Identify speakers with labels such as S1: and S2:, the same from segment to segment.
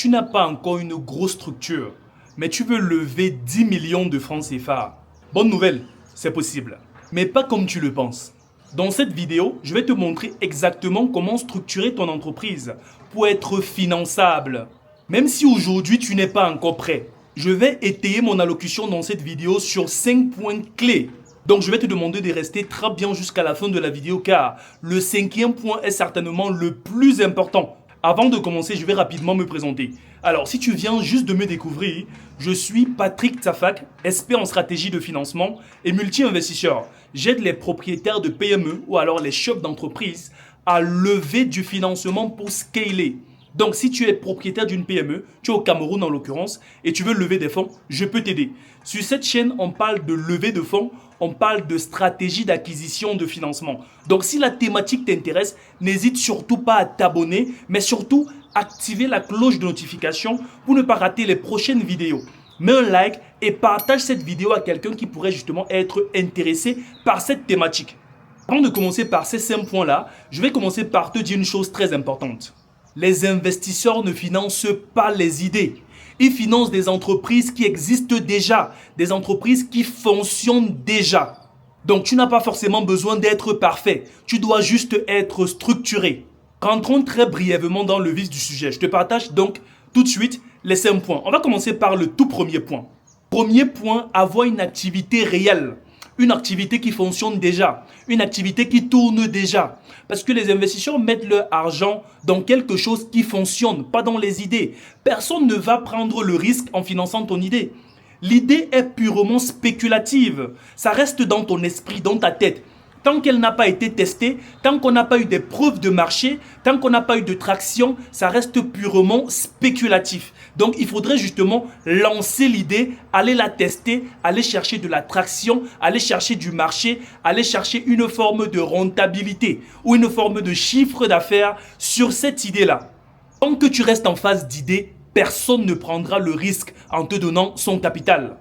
S1: Tu n'as pas encore une grosse structure, mais tu veux lever 10 millions de francs CFA. Bonne nouvelle, c'est possible. Mais pas comme tu le penses. Dans cette vidéo, je vais te montrer exactement comment structurer ton entreprise pour être finançable. Même si aujourd'hui tu n'es pas encore prêt, je vais étayer mon allocution dans cette vidéo sur 5 points clés. Donc je vais te demander de rester très bien jusqu'à la fin de la vidéo car le 5e point est certainement le plus important. Avant de commencer, je vais rapidement me présenter. Alors, si tu viens juste de me découvrir, je suis Patrick Tsafak, expert en stratégie de financement et multi-investisseur. J'aide les propriétaires de PME ou alors les chefs d'entreprise à lever du financement pour scaler. Donc, si tu es propriétaire d'une PME, tu es au Cameroun en l'occurrence, et tu veux lever des fonds, je peux t'aider. Sur cette chaîne, on parle de levée de fonds, on parle de stratégie d'acquisition de financement. Donc, si la thématique t'intéresse, n'hésite surtout pas à t'abonner, mais surtout, activer la cloche de notification pour ne pas rater les prochaines vidéos. Mets un like et partage cette vidéo à quelqu'un qui pourrait justement être intéressé par cette thématique. Avant de commencer par ces 5 points-là, je vais commencer par te dire une chose très importante. Les investisseurs ne financent pas les idées. Ils financent des entreprises qui existent déjà, des entreprises qui fonctionnent déjà. Donc tu n'as pas forcément besoin d'être parfait, tu dois juste être structuré. Rentrons très brièvement dans le vif du sujet. Je te partage donc tout de suite les 5 points. On va commencer par le tout premier point. Premier point, avoir une activité réelle. Une activité qui fonctionne déjà, une activité qui tourne déjà. Parce que les investisseurs mettent leur argent dans quelque chose qui fonctionne, pas dans les idées. Personne ne va prendre le risque en finançant ton idée. L'idée est purement spéculative. Ça reste dans ton esprit, dans ta tête. Tant qu'elle n'a pas été testée, tant qu'on n'a pas eu des preuves de marché, tant qu'on n'a pas eu de traction, ça reste purement spéculatif. Donc il faudrait justement lancer l'idée, aller la tester, aller chercher de la traction, aller chercher du marché, aller chercher une forme de rentabilité ou une forme de chiffre d'affaires sur cette idée-là. Tant que tu restes en phase d'idée, personne ne prendra le risque en te donnant son capital.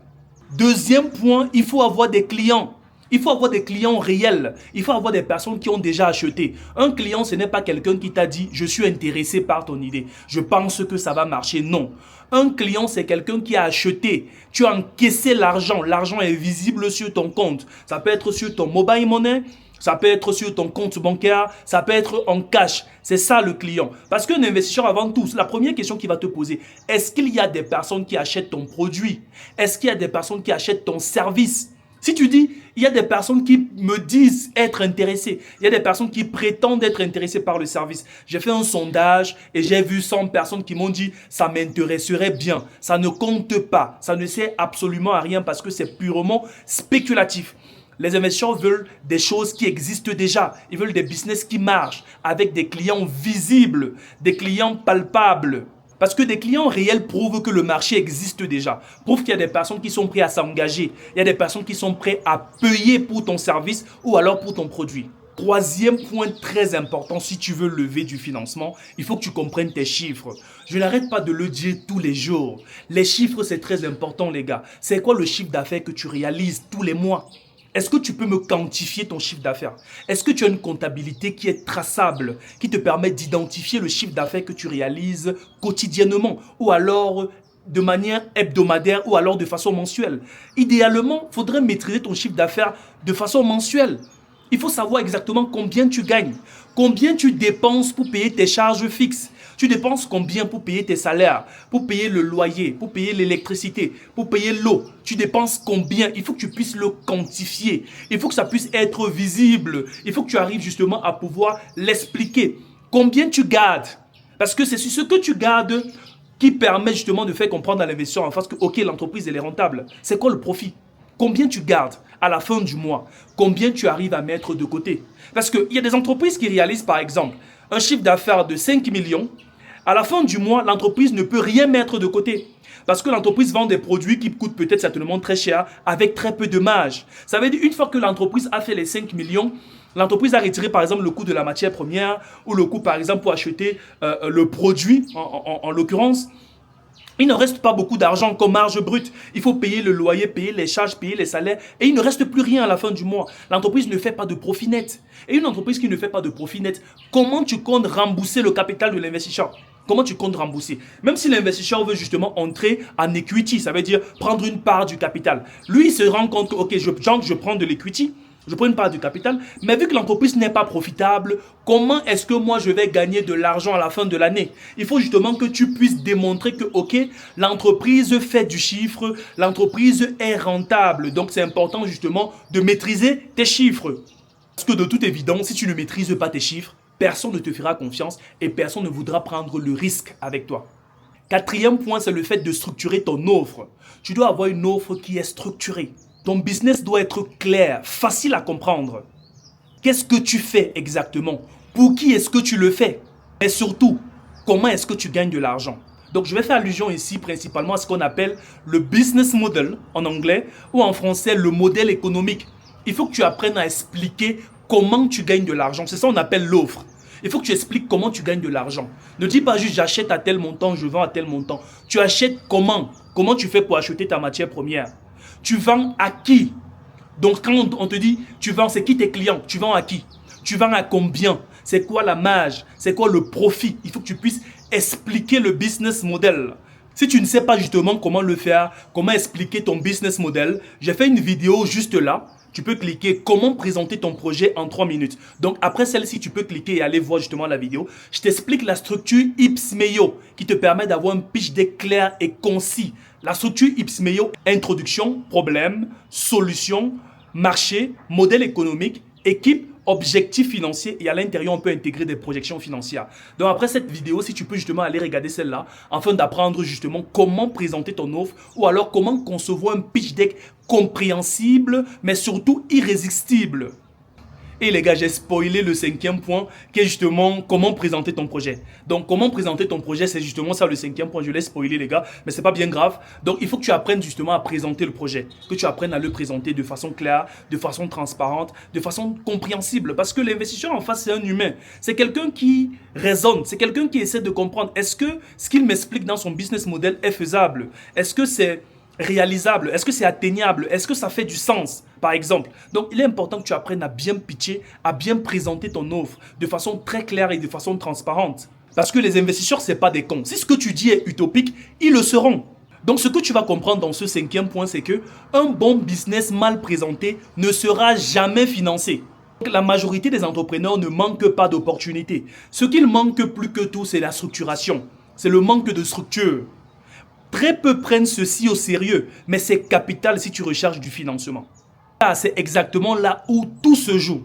S1: Deuxième point, il faut avoir des clients. Il faut avoir des clients réels. Il faut avoir des personnes qui ont déjà acheté. Un client, ce n'est pas quelqu'un qui t'a dit « je suis intéressé par ton idée, je pense que ça va marcher ». Non. Un client, c'est quelqu'un qui a acheté. Tu as encaissé l'argent. L'argent est visible sur ton compte. Ça peut être sur ton mobile money, ça peut être sur ton compte bancaire, ça peut être en cash. C'est ça le client. Parce qu'un investisseur, avant tout, la première question qu'il va te poser, est-ce qu'il y a des personnes qui achètent ton produit? Est-ce qu'il y a des personnes qui achètent ton service? Si tu dis, il y a des personnes qui me disent être intéressées, il y a des personnes qui prétendent être intéressées par le service. J'ai fait un sondage et j'ai vu 100 personnes qui m'ont dit, ça m'intéresserait bien. Ça ne compte pas, ça ne sert absolument à rien parce que c'est purement spéculatif. Les investisseurs veulent des choses qui existent déjà. Ils veulent des business qui marchent avec des clients visibles, des clients palpables. Parce que des clients réels prouvent que le marché existe déjà. Prouvent qu'il y a des personnes qui sont prêtes à s'engager. Il y a des personnes qui sont prêtes à payer pour ton service ou alors pour ton produit. Troisième point très important, si tu veux lever du financement, il faut que tu comprennes tes chiffres. Je n'arrête pas de le dire tous les jours. Les chiffres, c'est très important, les gars. C'est quoi le chiffre d'affaires que tu réalises tous les mois? Est-ce que tu peux me quantifier ton chiffre d'affaires? Est-ce que tu as une comptabilité qui est traçable, qui te permet d'identifier le chiffre d'affaires que tu réalises quotidiennement ou alors de manière hebdomadaire ou alors de façon mensuelle? Idéalement, il faudrait maîtriser ton chiffre d'affaires de façon mensuelle. Il faut savoir exactement combien tu gagnes, combien tu dépenses pour payer tes charges fixes. Tu dépenses combien pour payer tes salaires, pour payer le loyer, pour payer l'électricité, pour payer l'eau. Tu dépenses combien? Il faut que tu puisses le quantifier. Il faut que ça puisse être visible. Il faut que tu arrives justement à pouvoir l'expliquer. Combien tu gardes? Parce que c'est sur ce que tu gardes qui permet justement de faire comprendre à l'investisseur en face que ok, l'entreprise elle est rentable. C'est quoi le profit? Combien tu gardes à la fin du mois? Combien tu arrives à mettre de côté? Parce qu'il y a des entreprises qui réalisent par exemple un chiffre d'affaires de 5 millions. À la fin du mois, l'entreprise ne peut rien mettre de côté. Parce que l'entreprise vend des produits qui coûtent peut-être certainement très cher avec très peu de marge. Ça veut dire une fois que l'entreprise a fait les 5 millions, l'entreprise a retiré par exemple le coût de la matière première ou le coût par exemple pour acheter le produit en l'occurrence. Il ne reste pas beaucoup d'argent comme marge brute. Il faut payer le loyer, payer les charges, payer les salaires. Et il ne reste plus rien à la fin du mois. L'entreprise ne fait pas de profit net. Et une entreprise qui ne fait pas de profit net, comment tu comptes rembourser le capital de l'investisseur? Comment tu comptes rembourser? Même si l'investisseur veut justement entrer en equity, ça veut dire prendre une part du capital. Lui, il se rend compte que, ok, je prends de l'equity, je prends une part du capital, mais vu que l'entreprise n'est pas profitable, comment est-ce que moi je vais gagner de l'argent à la fin de l'année? Il faut justement que tu puisses démontrer que, ok, l'entreprise fait du chiffre, l'entreprise est rentable. Donc c'est important justement de maîtriser tes chiffres. Parce que de toute évidence, si tu ne maîtrises pas tes chiffres, personne ne te fera confiance et personne ne voudra prendre le risque avec toi. Quatrième point, c'est le fait de structurer ton offre. Tu dois avoir une offre qui est structurée. Ton business doit être clair, facile à comprendre. Qu'est-ce que tu fais exactement? Pour qui est-ce que tu le fais? Et surtout, comment est-ce que tu gagnes de l'argent? Donc, je vais faire allusion ici principalement à ce qu'on appelle le business model en anglais ou en français le modèle économique. Il faut que tu apprennes à expliquer comment tu gagnes de l'argent. C'est ça qu'on appelle l'offre. Il faut que tu expliques comment tu gagnes de l'argent. Ne dis pas juste j'achète à tel montant, je vends à tel montant. Tu achètes comment? Comment tu fais pour acheter ta matière première? Tu vends à qui? Donc quand on te dit tu vends, c'est qui tes clients? Tu vends à qui? Tu vends à combien? C'est quoi la marge? C'est quoi le profit? Il faut que tu puisses expliquer le business model. Si tu ne sais pas justement comment le faire, comment expliquer ton business model, j'ai fait une vidéo juste là. Tu peux cliquer comment présenter ton projet en 3 minutes. Donc après celle-ci, tu peux cliquer et aller voir justement la vidéo. Je t'explique la structure Ipsmeyo qui te permet d'avoir un pitch deck clair et concis. La structure Ipsmeyo, introduction, problème, solution, marché, modèle économique, équipe, objectif financier et à l'intérieur, on peut intégrer des projections financières. Donc après cette vidéo, si tu peux justement aller regarder celle-là afin d'apprendre justement comment présenter ton offre ou alors comment concevoir un pitch deck compréhensible mais surtout irrésistible. Et les gars, j'ai spoilé le 5e point qui est justement comment présenter ton projet. Donc comment présenter ton projet, c'est justement ça le 5e point. Je l'ai spoilé les gars, mais c'est pas bien grave. Donc il faut que tu apprennes justement à présenter le projet. Que tu apprennes à le présenter de façon claire, de façon transparente, de façon compréhensible. Parce que l'investisseur en face, c'est un humain. C'est quelqu'un qui raisonne, c'est quelqu'un qui essaie de comprendre. Est-ce que ce qu'il m'explique dans son business model est faisable? Est-ce que c'est réalisable? Est-ce que c'est atteignable? Est-ce que ça fait du sens, par exemple? Donc, il est important que tu apprennes à bien pitcher, à bien présenter ton offre de façon très claire et de façon transparente. Parce que les investisseurs, ce n'est pas des cons. Si ce que tu dis est utopique, ils le seront. Donc, ce que tu vas comprendre dans ce 5e point, c'est que un bon business mal présenté ne sera jamais financé. La majorité des entrepreneurs ne manquent pas d'opportunités. Ce qu'ils manquent plus que tout, c'est la structuration. C'est le manque de structure. Très peu prennent ceci au sérieux, mais c'est capital si tu recherches du financement. C'est exactement là où tout se joue.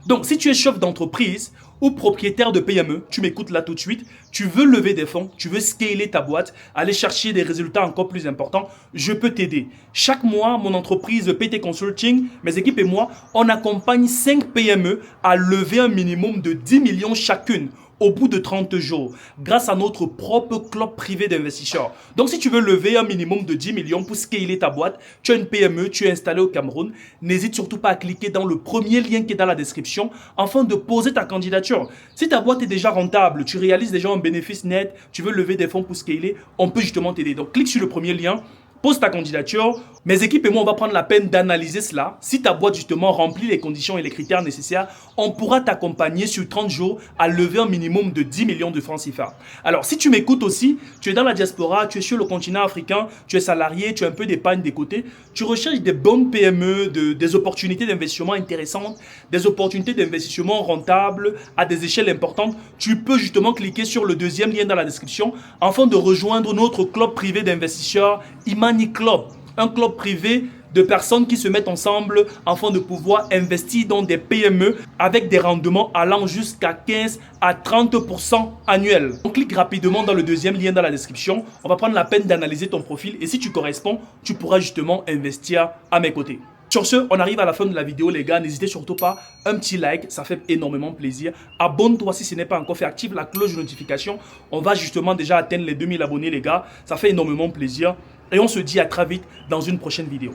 S1: Donc, si tu es chef d'entreprise ou propriétaire de PME, tu m'écoutes là tout de suite, tu veux lever des fonds, tu veux scaler ta boîte, aller chercher des résultats encore plus importants, je peux t'aider. Chaque mois, mon entreprise PT Consulting, mes équipes et moi, on accompagne 5 PME à lever un minimum de 10 millions chacune au bout de 30 jours, grâce à notre propre club privé d'investisseurs. Donc, si tu veux lever un minimum de 10 millions pour scaler ta boîte, tu as une PME, tu es installé au Cameroun, n'hésite surtout pas à cliquer dans le premier lien qui est dans la description afin de poser ta candidature. Si ta boîte est déjà rentable, tu réalises déjà un bénéfice net, tu veux lever des fonds pour scaler, on peut justement t'aider. Donc, clique sur le premier lien. Pose ta candidature. Mes équipes et moi, on va prendre la peine d'analyser cela. Si ta boîte justement remplit les conditions et les critères nécessaires, on pourra t'accompagner sur 30 jours à lever un minimum de 10 millions de francs CFA. Alors, si tu m'écoutes aussi, tu es dans la diaspora, tu es sur le continent africain, tu es salarié, tu as un peu d'épargne des côtés, tu recherches des bonnes PME, des opportunités d'investissement intéressantes, des opportunités d'investissement rentables à des échelles importantes, tu peux justement cliquer sur le deuxième lien dans la description afin de rejoindre notre club privé d'investisseurs Imani Club, un club privé de personnes qui se mettent ensemble afin de pouvoir investir dans des PME avec des rendements allant jusqu'à 15 à 30% annuels. Donc, clique rapidement dans le deuxième lien dans la description. On va prendre la peine d'analyser ton profil et si tu corresponds, tu pourras justement investir à mes côtés. Sur ce, on arrive à la fin de la vidéo les gars, n'hésitez surtout pas, un petit like, ça fait énormément plaisir. Abonne-toi si ce n'est pas encore fait, active la cloche de notification. On va justement déjà atteindre les 2000 abonnés les gars, ça fait énormément plaisir. Et on se dit à très vite dans une prochaine vidéo.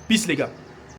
S1: Peace les gars.